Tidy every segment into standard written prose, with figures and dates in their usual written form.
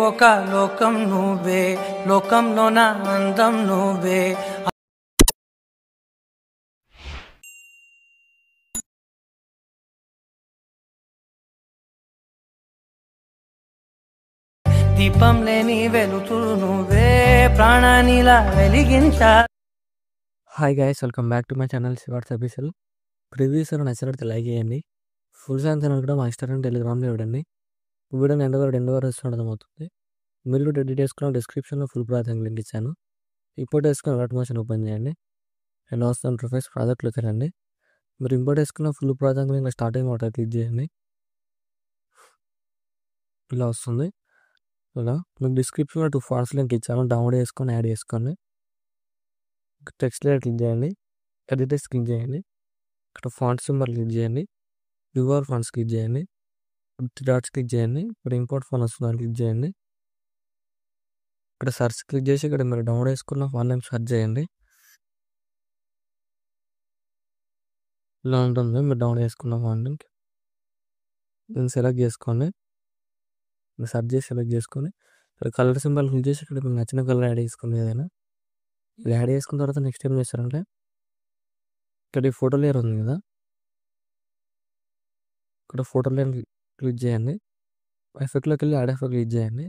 ఒక లోకం నువ్వే, లోకంలో నా అందం నువ్వే. దీపం లేని వెలుతురు నువ్వే, ప్రాణానిలా వెలిగించా. Hi guys, welcome back to my channel శివార్స్ అఫీషియల్. ప్రివ్యూస్ నచ్చినట్టు లైక్ చేయండి. ఫుల్ సాంగ్స్ అని కూడా మా ఇన్స్టాగ్రామ్, టెలిగ్రామ్లో ఇవ్వండి. వీడియోని ఎండవరకు వస్తూ అర్థమవుతుంది. మీరు కూడా ఎడిట్ చేసుకున్న డిస్క్రిప్షన్లో ఫుల్ ప్రాజెక్ట్ లింక్ ఇచ్చాను. ఇంపోర్ట్ వేసుకున్న అలర్ట్ మోషన్ ఓపెన్ చేయండి. ఎలా వస్తుంది ప్రొఫైల్స్ ప్రాజెక్ట్లో తినండి. మీరు ఇంపోర్ట్ వేసుకున్న full project link starting water click చేయండి. ఇలా వస్తుంది. ఇలా మీకు డిస్క్రిప్షన్లో 2 ఫాంట్స్ లింక్ ఇచ్చాను. డౌన్లోడ్ చేసుకొని యాడ్ చేసుకోండి. టెక్స్ట్ లేయర్ క్లిక్ చేయండి. ఎడిటర్స్ క్లిక్ చేయండి. ఇక్కడ ఫాంట్ సింబల్ క్లిక్ చేయండి. యువర్ ఫాంట్స్ క్లిక్ చేయండి. 3 డాట్స్ క్లిక్ చేయండి. ఇక్కడ ఇంపోర్ట్ ఫాంట్ వస్తుంది, క్లిక్ చేయండి. ఇక్కడ సర్చ్ క్లిక్ చేసి ఇక్కడ మీరు డౌన్లోడ్ చేసుకున్న ఫాంట్ నేమ్ సెర్చ్ చేయండి. ఇలా ఉంటుంది. మీరు డౌన్లోడ్ చేసుకున్న ఫాంట్ నేమ్ దీన్ని సెలెక్ట్ చేసుకోండి. సెర్చ్ చేసి సెలెక్ట్ చేసుకొని ఇక్కడ కలర్ సింబల్ క్లిక్ చేసి ఇక్కడ మీకు నచ్చిన కలర్ యాడ్ చేసుకోండి. ఏదైనా ఇది యాడ్ చేసుకున్న తర్వాత నెక్స్ట్ ఏం చేస్తారంటే ఇక్కడ ఈ ఫోటో లేయర్ ఉంది కదా, ఇక్కడ ఫోటో లేయర్ క్లిక్ చేయండి. ఎఫెక్ట్లోకి వెళ్ళి యాడ్ ఎఫెక్ట్ క్లిక్ చేయండి.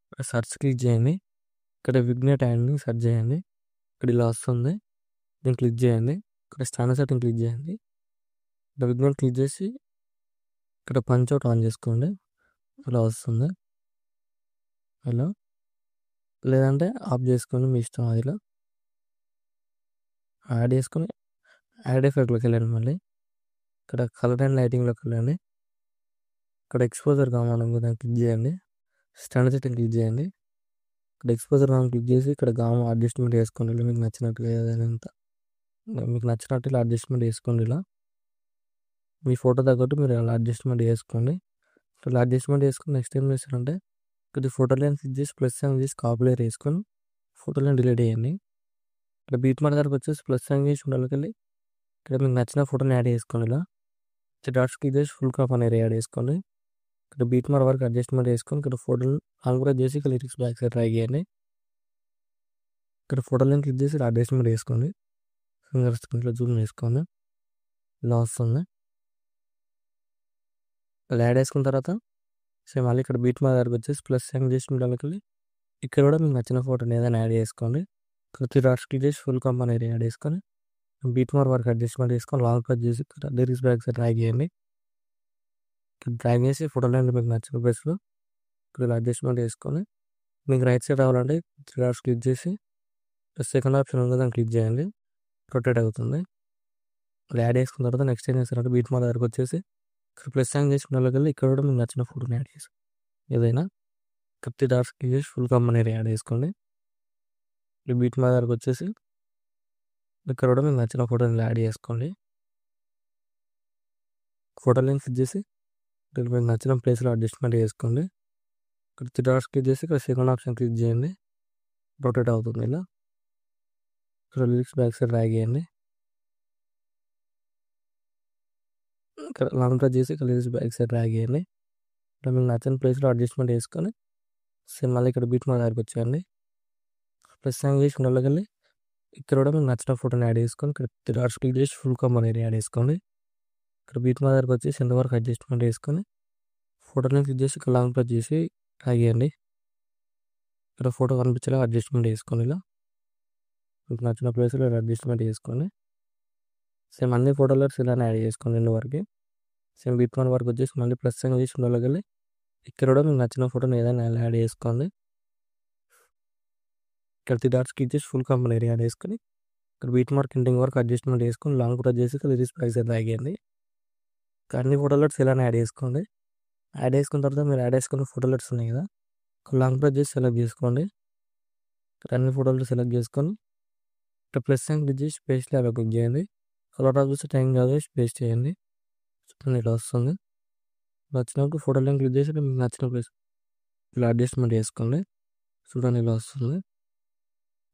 ఇక్కడ సర్చ్ క్లిక్ చేయండి. ఇక్కడ విగ్నేట్ యాడ్ని సెర్చ్ చేయండి. ఇక్కడ ఇలా వస్తుంది, దీన్ని క్లిక్ చేయండి. ఇక్కడ స్టాండర్డ్ సెట్టింగ్ క్లిక్ చేయండి. ఇక్కడ విగ్నేట్ క్లిక్ చేసి ఇక్కడ పంచ్ అవుట్ ఆన్ చేసుకోండి. ఇలా వస్తుంది. ఇలా లేదంటే ఆఫ్ చేసుకోండి, మీ ఇష్టం. అదిలో యాడ్ చేసుకొని యాడ్ ఎఫెక్ట్లోకి వెళ్ళండి. మళ్ళీ ఇక్కడ కలర్ అండ్ లైటింగ్లోకి వెళ్ళండి. ఇక్కడ ఎక్స్పోజర్ కావాలి దాన్ని క్లిక్ చేయండి. స్టాండర్డ్ సెట్టింగ్ క్లిక్ చేయండి. ఇక్కడ ఎక్స్పోజర్ కావాలి క్లిక్ చేసి ఇక్కడ గామ అడ్జస్ట్మెంట్ చేసుకోండి. ఇలా మీకు నచ్చినట్టుగా ఏదైనా మీకు నచ్చినట్టు ఇలా అడ్జస్ట్మెంట్ చేసుకోండి. ఇలా మీ ఫోటో తగ్గట్టు మీరు ఇలా అడ్జస్ట్మెంట్ చేసుకోండి. ఇలా అడ్జస్ట్మెంట్ చేసుకుని నెక్స్ట్ ఏం చేస్తారంటే ఇక్కడ ఫోటో లైన్ క్లిక్ చేసి ప్లస్ సైన్ చేసి కాపీ లేయర్ వేసుకొని ఫోటో లైన్ డిలీట్ చేయండి. ఇక్కడ బీట్ మార్క్ దగ్గరకు వచ్చేసి ప్లస్ సైన్ చేసి ఉండాలికి వెళ్ళి ఇక్కడ మీకు నచ్చిన ఫోటోని యాడ్ చేసుకోండి. ఇలా డాట్స్ క్లిక్ చేసి ఫుల్ క్రాప్ అనేది యాడ్ చేసుకోండి. ఇక్కడ బీట్ మార్క్ వరకు అడ్జస్ట్మెంట్ చేసుకొని ఇక్కడ ఫోటోలు ఆంగ్రా చేసి ఇక్కడ లిరిక్స్ బ్యాక్ సైడ్ ట్రై చేయండి. ఇక్కడ ఫోటో లైన్ క్లిక్ చేసి అడ్జస్ట్మెంట్ చేసుకోండి. ఫింగర్స్ ఇట్లా జూమ్ చేసుకోండి. ఇలా వస్తుంది. ఇలా యాడ్ చేసుకున్న తర్వాత సేమ్ మళ్ళీ ఇక్కడ బీట్ మార్క్ దగ్గరకు వచ్చేసి ప్లస్ సైన్ చేసి ఉండాలికి వెళ్ళి ఇక్కడ కూడా మీకు నచ్చిన ఫోటోని ఏదైనా యాడ్ చేసుకోండి. ఇక్కడ 3 డాట్స్ క్లిక్ చేసి ఫుల్ క్రాప్ అనేది యాడ్ చేసుకొని బీట్ మార్క్ వరకు అడ్జస్ట్మెంట్ చేసుకొని లాంగ్ ప్రెస్ చేసి ఇక్కడ లిరిక్స్ బ్యాక్ సైడ్ ట్రై చేయండి. ఇక్కడ డ్రాగ్ చేసి ఫోటో లైన్ మీకు నచ్చిన ప్లేస్లో ఇక్కడ అడ్జస్ట్మెంట్ చేసుకొని మీకు రైట్ సైడ్ రావాలంటే 3 డాట్స్ క్లిక్ చేసి సెకండ్ ఆప్షన్ ఉంది దాన్ని క్లిక్ చేయండి. రొటేట్ అవుతుంది. యాడ్ చేసుకున్న తర్వాత నెక్స్ట్ ఏం చేస్తారంటే బీట్ మార్క్ దగ్గరకు వచ్చేసి ఇక్కడ ప్లస్ సైన్ చేసి ఉండాలి. ఇక్కడ కూడా మీకు నచ్చిన ఫోటోని యాడ్ చేసి ఏదైనా 3 డాట్స్ క్లిక్ చేసి ఫుల్ క్రాప్ అనేది యాడ్ చేసుకోండి. బీట్ మార్క్ దగ్గరకు వచ్చేసి ఇక్కడ కూడా మీకు నచ్చిన ఫోటోని యాడ్ చేసుకోండి. ఫోటో లైన్ క్లిక్ చేసి ఇక్కడ మీకు నచ్చిన ప్లేస్లో అడ్జస్ట్మెంట్ చేసుకోండి. ఇక్కడ 3 డాట్స్ క్లిక్ చేసి ఇక్కడ సెకండ్ ఆప్షన్ క్లిక్ చేయండి. రొటేట్ అవుతుంది. ఇలా ఇక్కడ లిరిక్స్ బ్యాక్ సైడ్ డ్రాగ్ చేయండి. ఇక్కడ లాంగ్ ప్రెస్ చేసి ఇక్కడ లిరిక్స్ బ్యాక్ సైడ్ డ్రాగ్ చేయండి. ఇక్కడ మీకు నచ్చిన ప్లేస్లో అడ్జస్ట్మెంట్ చేసుకొని సేమ్ మళ్ళీ ఇక్కడ బీట్ మార్క్ దగ్గరకు వచ్చేయండి. ప్లస్ సైన్ చేసి ఉండాలికి వెళ్ళి ఇక్కడ కూడా మీకు నచ్చిన ఫోటోని యాడ్ చేసుకొని ఇక్కడ 3 డాట్స్ క్లిక్ చేసి ఫుల్ క్రాప్ అనేది యాడ్ చేసుకోండి. ఇక్కడ బీట్ మార్క్ దగ్గరకు వచ్చేసి ఎంత వరకు అడ్జస్ట్మెంట్ చేసుకొని ఫోటోని క్లిక్ చేసి ఇక్కడ లాంగ్ ప్రెస్ చేసి డ్రాగ్ చేయండి. ఇక్కడ ఫోటో కనిపించేలా అడ్జస్ట్మెంట్ చేసుకోండి. ఇలా మీకు నచ్చిన ప్లేస్లో అడ్జస్ట్మెంట్ చేసుకోండి. సేమ్ అన్ని ఫోటోలో ఇలానే యాడ్ చేసుకోండి. 2 వరకు సేమ్ బీట్ మార్క్ వరకు వచ్చేసి మళ్ళీ ప్లస్ సైన్ చేసి ఉండాలికి వెళ్ళి ఇక్కడ కూడా మీకు నచ్చిన ఫోటోని ఏదైనా యాడ్ చేసుకోండి. ఇక్కడ 3 డాట్స్ క్లిక్ చేసి ఫుల్ క్రాప్ అనేది యాడ్ చేసుకొని ఇక్కడ బీట్ మార్క్ ఎండింగ్ వరకు అడ్జస్ట్మెంట్ చేసుకొని లాంగ్ ప్రెస్ చేసి ఇక్కడ లిరిక్స్ బ్యాక్ సైడ్ డ్రాగ్ చేయండి. అన్ని ఫోటోలెట్స్ ఇలానే యాడ్ చేసుకోండి. యాడ్ చేసుకున్న తర్వాత మీరు యాడ్ చేసుకున్న ఫోటోలెట్స్ ఉన్నాయి కదా, లాంగ్ ప్రెస్ చేసి సెలెక్ట్ చేసుకోండి. ఇక్కడ అన్ని ఫోటోలు సెలెక్ట్ చేసుకొని ఇక్కడ ప్లస్ సైన్ క్లిక్ చేసి పేస్ట్ ల్యాబ్ క్లిక్ చేయండి. కలర్ ఆఫ్ చూసి టైం కాదు పేస్ట్ చేయండి. ఇలా వస్తుంది. వచ్చినప్పుడు ఫోటో లైన్ క్లిక్ చేసి మీకు నచ్చిన ప్లేస్ ఇలా అడ్జస్ట్మెంట్ చేసుకోండి. చూడండి ఇలా వస్తుంది.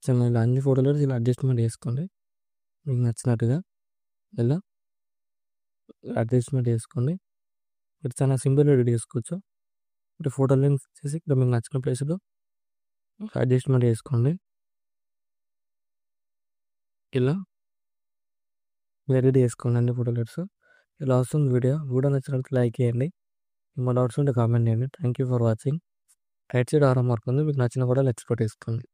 చిన్న ఇలా అన్ని ఫోటోలు ఇలా అడ్జస్ట్మెంట్ చేసుకోండి మీకు నచ్చినట్టుగా. ఇలా అడ్జస్ట్మెంట్ చేసుకోండి. ఇక్కడ చాలా సింపుల్ ఎడిట్ చేసుకోవచ్చు. ఇప్పుడు ఫోటో లింక్ చేసి ఇక్కడ మీకు నచ్చిన ప్లేస్లో అడ్జస్ట్మెంట్ చేసుకోండి. ఇలా ఎడిట్ చేసుకోండి అన్ని ఫోటో లెట్స్. ఇలా వస్తుంది వీడియో నచ్చినట్టు లైక్ చేయండి. ఏమైనా డౌట్స్ ఉంటే కామెంట్ చేయండి. Thank you for watching. Right side ఆరో మార్క్ ఉంది, మీకు నచ్చిన కూడా లెట్స్ పెట్టేసుకోండి.